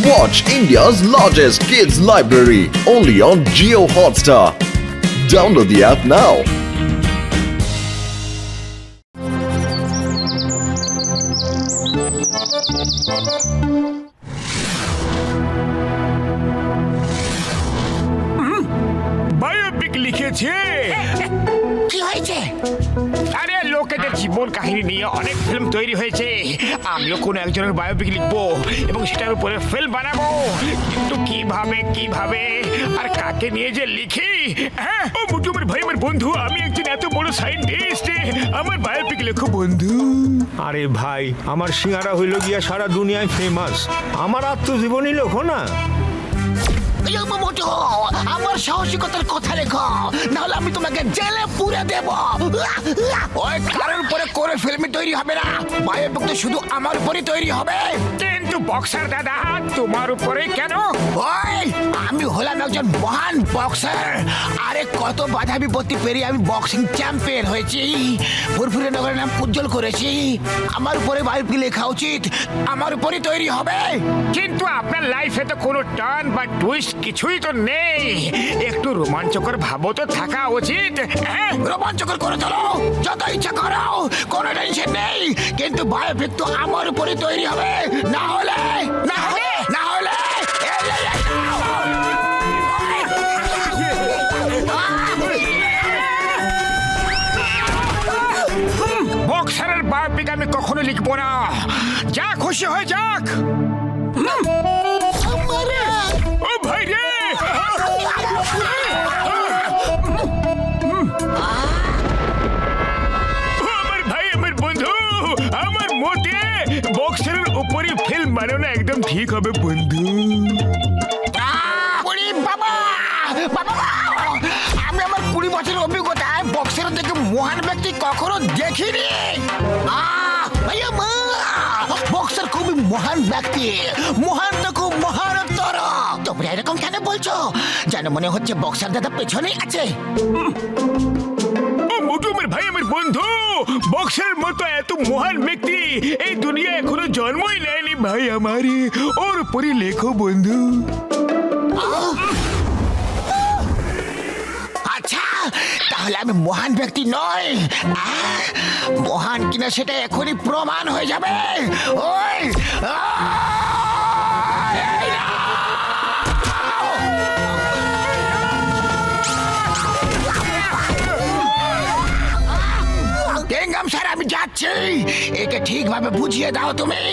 Watch India's largest kids library only on Jio Hotstar. Download the app now. Biopic লিখেছে। কি হয়েছে? আরে লোকেদের জীবন কাহিনী নিয়ে অনেক ফিল্ম তৈরি হয়েছে, আমিও কোনো একজনের বায়োপিক লিখবো এবং সেটার উপরে ফিল্ম বানাবো, কিন্তু কিভাবে আর কাকে নিয়ে যে লিখি। হ্যাঁ, ও মুটুমের ভাই, আমার বন্ধু, আমি একজন এত বড় সায়েন্টিস্ট, আমার বায়োপিক লেখো বন্ধু। আরে ভাই, আমার সিঙ্গারা হইল গিয়া সারা দুনিয়ায় ফেমাস, আমার আত্মজীবনী লেখো না। আমার সাহসিকতার কথা লেখো, নাহলে আমি তোমাকে জেলে পুরে দেব। ওই কারোর উপরে করে ফিল্ম তৈরি হবে না, বায়োপিক তো শুধু আমার উপরে তৈরি হবে। কিন্তু বক্সার দাদা, তোমার উপরে কেন? ওই আমি হলাম একজন মহান বক্সার। আরে কত বাধা বিপত্তি পেরিয়ে আমি বক্সিং চ্যাম্পিয়ন হয়েছি, ফুরফুরে নগরের নাম উজ্জ্বল করেছি। আমার উপরে বায়োপিক লেখা উচিত, আমার উপরে তৈরি হবে। কিন্তু আপনার লাইফে তো কোনো টার্ন বা টুইস্ট কিছুই তো নেই, একটু রোমাঞ্চকর ভাবও তো থাকা উচিত। রোমাঞ্চকর করে তোলো, যত ইচ্ছা করো, কোনো টেনশন নেই, কিন্তু বায়োপিক তো আমার উপরে তৈরি হবে। না হলে বক্সারের বায়োপিক আমি কখনো লিখবো না, যা খুশি হয়ে যাক। ও ভাই রে, আমার ভাই, আমার বন্ধু, আমার মতে বক্সারের উপরে ফিল্ম বানানো একদম ঠিক হবে বন্ধু। আমি আমার 20 বছরের অভিজ্ঞতায় বক্সের থেকে মহান ব্যক্তি কখনো দেখিনি। বক্সার খুবই মহান ব্যক্তি, মহান তো খুব মহানতর। তোমরা এরকম কেন বলছো? যেন মনে হচ্ছে বক্সার দাদা পেছনেই আছে। মুটুমের ভাই, আমার বন্ধু, বক্সের মতো এত মহান ব্যক্তি এই দুনিয়া এখনো জন্মই নেয়নি ভাই আমার, ওর উপরে লেখো বন্ধু। আচ্ছা, তাহলে আমি মহান ব্যক্তি নই, মহান কিনা সেটা এখনই প্রমাণ হয়ে যাবে। ওই স্যার, আমি যাচ্ছি, একে ঠিকভাবে বুঝিয়ে দাও তুমি,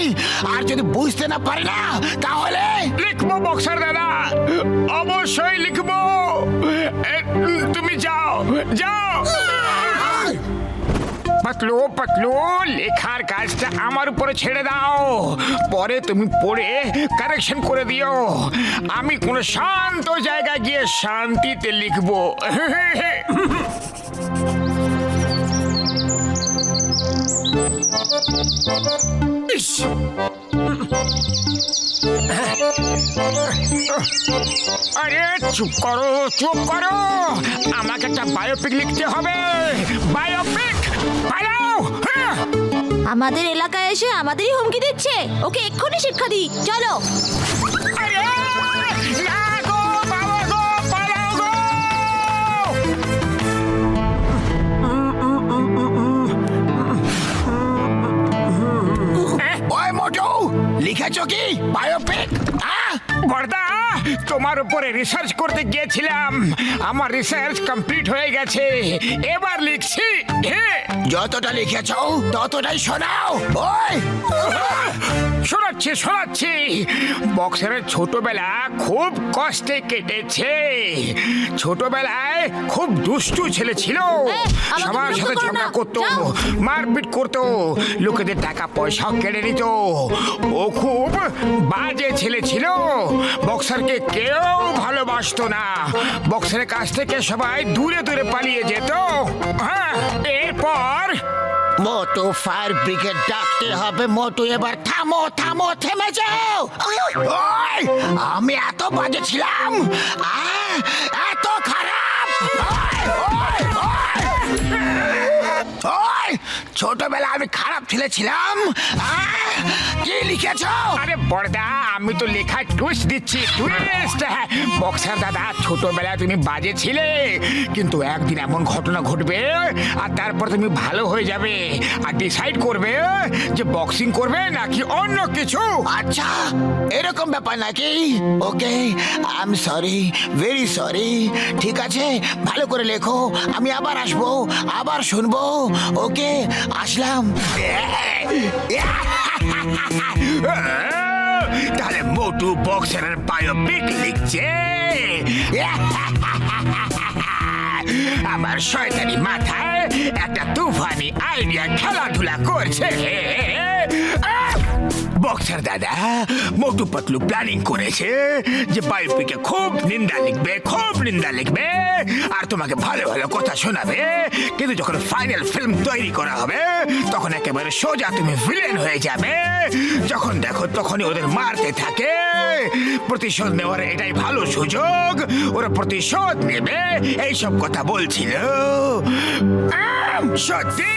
আর যদি বুঝতে না পারে না তাহলে লিখবো বক্সার দাদা, অবশ্যই লিখবো। তুমি যাও। পাতলু, লেখার কাজটা আমার উপরে ছেড়ে দাও, পরে তুমি পড়ে কারেকশন করে দিও। আমি কোনো শান্ত জায়গায় গিয়ে শান্তিতে লিখবো। আরে চুপ করো, আমাকে একটা বায়োপিক লিখতে হবে। বায়োপিক বানাও। আমাদের এলাকায় এসে আমাদেরই হুমকি দিচ্ছে, ওকে এক্ষুনি শিক্ষা দিই, চলো। আরে না গো, বাবা গো, পালাও গো। ওই মোটু, লিখেছো কি বায়োপিক? বড়দা, তোমার উপরে রিসার্চ করতে গিয়েছিলাম, আমার রিসার্চ কমপ্লিট হয়ে গেছে, এবার লিখছি। যতটা লিখেছো ততটাই শোনাও। ওই শোনাচ্ছি। বক্সারের ছোটবেলা খুব কষ্টে কেটেছে। ছোটবেলায় খুব দুষ্টু ছেলে ছিল, সবার সাথে ঝগড়া করতো, মারপিট করতো, লোকেদের টাকা পয়সাও কেড়ে নিত। ও খুব বাজে ছেলে ছিল, বক্সারকে কেউ ভালোবাসতো না, বক্সারের কাছ থেকে সবাই দূরে পালিয়ে যেত। হ্যাঁ, এরপর মোটু, ফায়ার ব্রিগেড ডাকতে হবে। মোটু, এবার থামো, থেমে যাও। ওই, আমি এত বাজে ছিলাম, এত খারাপ। ওই ছোটবেলা আমি খারাপ ছেলে ছিলাম। কি লিখেছ? আরে বড়দা, আমি তো লেখা টুইস্ট দিচ্ছি, টুইস্ট। বক্সার দাদা, ছোটবেলায় তুমি বাজে ছিলে, কিন্তু একদিন এমন ঘটনা ঘটবে আর তারপর তুমি ভালো হয়ে যাবে আর ডিসাইড করবে যে বক্সিং করবে নাকি অন্য কিছু। আচ্ছা, এরকম ব্যাপার নাকি? Okay, I am sorry, very sorry. ঠিক আছে, ভালো করে লেখো, আমি আবার আসবো, আবার শুনবো। ওকে, আসলাম। তাহলে মোটু বক্সারের বায়োপিক লিখছে। আমার শয়তানি মাথায় একটা তুফানি আইডিয়া খেলাধুলা করছে। বক্সার দাদা মোটু পাতলু প্ল্যানিং করেছে যে বায়োপিকে খুব নিন্দা লিখবে, খুব নিন্দা লিখবে আর তোমাকে ভালো ভালো কথা শোনাবে, কিন্তু যখন ফাইনাল ফিল্ম তৈরি করা হবে তখন একেবারে সোজা তুমি ভিলেন হয়ে যাবে। যখন দেখো তখনই ওদের মারতে থাকে। প্রতিশোধ নেওয়ার এটাই ভালো সুযোগ, ওরা প্রতিশোধ নেবে, এইসব কথা বলছিল। সত্যি?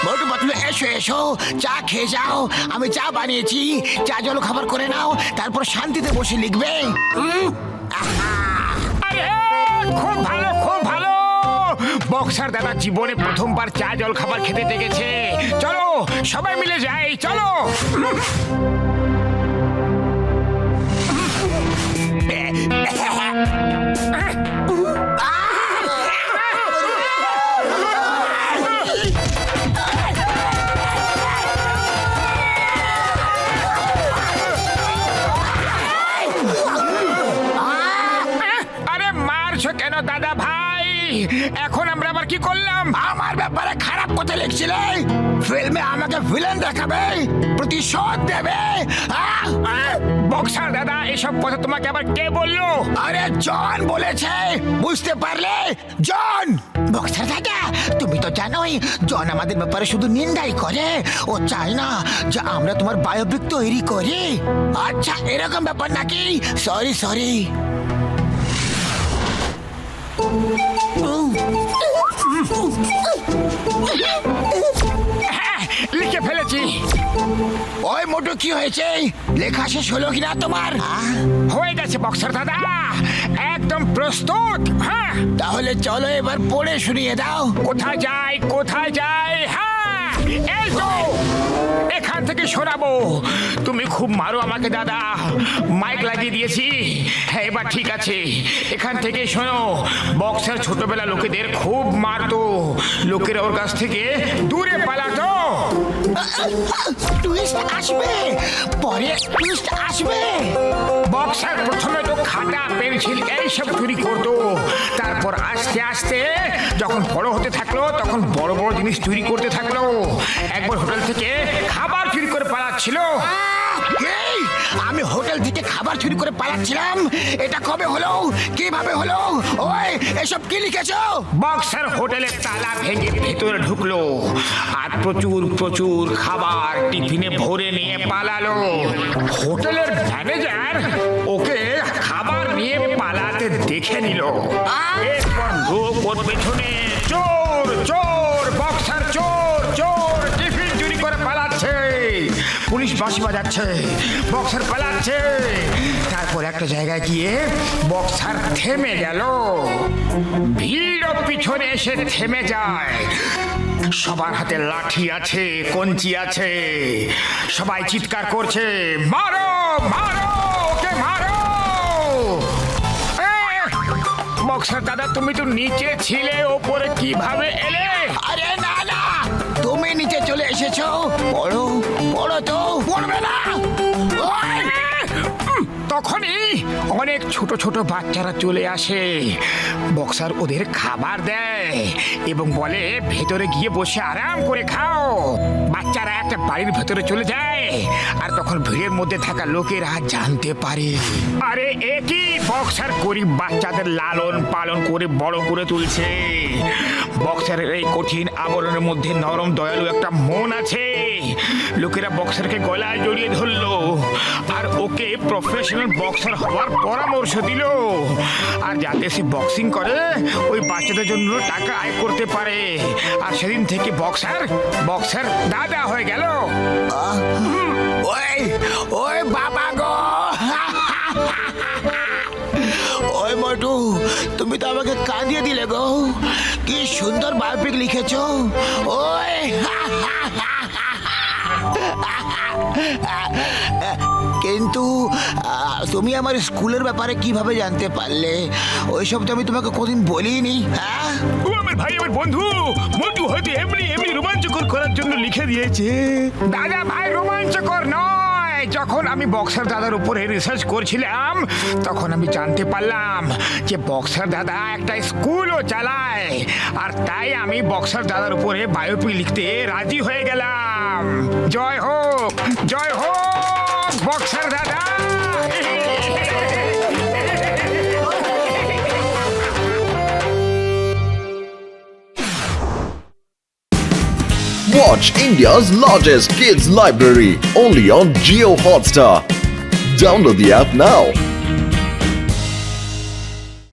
মোটু পাতলু, এসো এসো, চা খেয়ে যাও, আমি চা বানিয়েছি, চা জল খাবার করে নাও, তারপর শান্তিতে বসে লিখবে। আরে খুব ভালো, খুব ভালো। বক্সার দাদা জীবনে প্রথমবার চা জল খাবার খেতে দেখেছে। চলো সবাই মিলে যাই, চলো। আরে মারছো কেন দাদা ভাই? এখন আমরা আবার কি করলাম? আমার ব্যাপারে খারাপ কথা লিখছিলে, ফিল্মে আমাকে ভিলেন দেখাবে, প্রতিশোধ দেবে। বক্সার দাদা, এসব কথা তোমাকে আবার কে বললো? আরে জন বলেছে, বুঝতে পারলে? জন। বক্সার দাদা, তুমি তো জানোই জন আমাদের ব্যাপারে শুধু নিন্দাই করে, ও চায় না যে আমরা তোমার বায়োপিক তৈরি করি। আচ্ছা, এরকম ব্যাপার নাকি? Sorry sorry. হ্যাঁ, লিখে ফেলেছি। ওই মোটু, কি হয়েছে? লেখা শেষ হলো কিনা তোমার? হয়ে গেছে বক্সার দাদা, একদম প্রস্তুত। হ্যাঁ, তাহলে চলো এবার পড়ে শুনিয়ে দাও। কোথায় যাই, কোথায় যাই? হ্যাঁ, এই তো এখান থেকে শোনাবো। তুমি খুব মারো আমাকে দাদা, মাইক লাগিয়ে দিয়েছি। হ্যাঁ, এবার ঠিক আছে, এখান থেকে শোনো। বক্সার ছোটবেলা লোকেদের খুব মারতো, লোকেরা ওর কাছ থেকে দূরে পালাতো। টুইস্ট আসবে, পরে টুইস্ট আসবে। বক্সার প্রথমে তো খাতা পেন্সিল এইসব চুরি করতো, তারপর আস্তে আস্তে যখন বড় হতে থাকলো তখন বড় বড় জিনিস চুরি করতে থাকলো। একবার হোটেল থেকে খাবার চুরি করে পালাচ্ছিল। এই, আমি হোটেল থেকে খাবার চুরি করে পালাচ্ছিলাম? এটা কবে হলো, কিভাবে হলো? ওই, এসব কি লিখেছো? বক্সার হোটেলের তালা ভেঙে ভেতরে ঢুকলো আর প্রচুর প্রচুর খাবার টিফিনে ভরে নিয়ে পালালো। হোটেলের ম্যানেজার ওকে খাবার নিয়ে পালাতে দেখে নিল। এরপর লোক ওর পেছনে, চোর চোর, বক্সার চোর চোর, টিফিন চুরি করে পালাচ্ছে। পুলিশ বাঁশি বাজাচ্ছে, বক্সার পালাচ্ছে। তারপর একটা জায়গায় গিয়ে বক্সার থেমে গেল। ভিড় পিছনে এসে থেমে যায়। সবার হাতে লাঠি আছে, কঞ্চি আছে, সবাই চিৎকার করছে, মারো মারো, ওকে মারো। বক্সার দাদা, তুমি তো নিচে ছিলে, ওপরে কিভাবে এলে? আরে না না, তুমি নিচে চলে এসেছো। পড়ো, পড়ো তো। পড়বে না? ওই! তখনই অনেক ছোট ছোট বাচ্চারা চলে আসে। বক্সার ওদের খাবার দেয় এবং বলে ভেতরে গিয়ে বসে আরাম করে খাও। বাচ্চারা একটা বাড়ির ভেতরে চলে যায় আর তখন ভিড়ের মধ্যে থাকা লোকেরা জানতে পারে, আরে একই বক্সার গরিব বাচ্চাদের লালন পালন করে বড় করে তুলছে। বক্সারের এই কঠিন আবরণের মধ্যে নরম দয়ালু একটা মন আছে। লোকেরা বক্সারকে গলায় জড়িয়ে ধরলো আর ওকে ওকে প্রফেশনাল বক্সার হওয়ার পরামর্শ দিল, আর যাতে সে বক্সিং করে ওই বাচ্চাদের জন্য টাকা আয় করতে পারে। আর সেদিন থেকে বক্সার দাদা হয়ে গেল। ওই ওই বাবা গো, ওই মোটু, তুমি তো আমাকে কাঁদিয়ে দিলে গো। কি সুন্দর বায়োপিক লিখেছো। ওই কিন্তু তুমি আমার স্কুলের ব্যাপারে কিভাবে জানতে পারলে? ওইসব তো আমি তোমাকে কোনদিন বলিনি। হ্যাঁ, ও আমার ভাই, আমার বন্ধু মোটু হয়তো এমনি রোমাঞ্চকর করার জন্য লিখে দিয়েছে। দাদা ভাই, রোমাঞ্চকর নয়। যখন আমি বক্সার দাদার উপরে রিসার্চ করছিলাম, তখন আমি জানতে পারলাম যে বক্সার দাদা একটা স্কুলও চালায়, আর তাই আমি বক্সার দাদার উপরে বায়োপিক লিখতে রাজি হয়ে গেলাম। জয় হোক বক্সার দাদা। Watch India's largest kids library only on Geo Hotstar. Download the app now.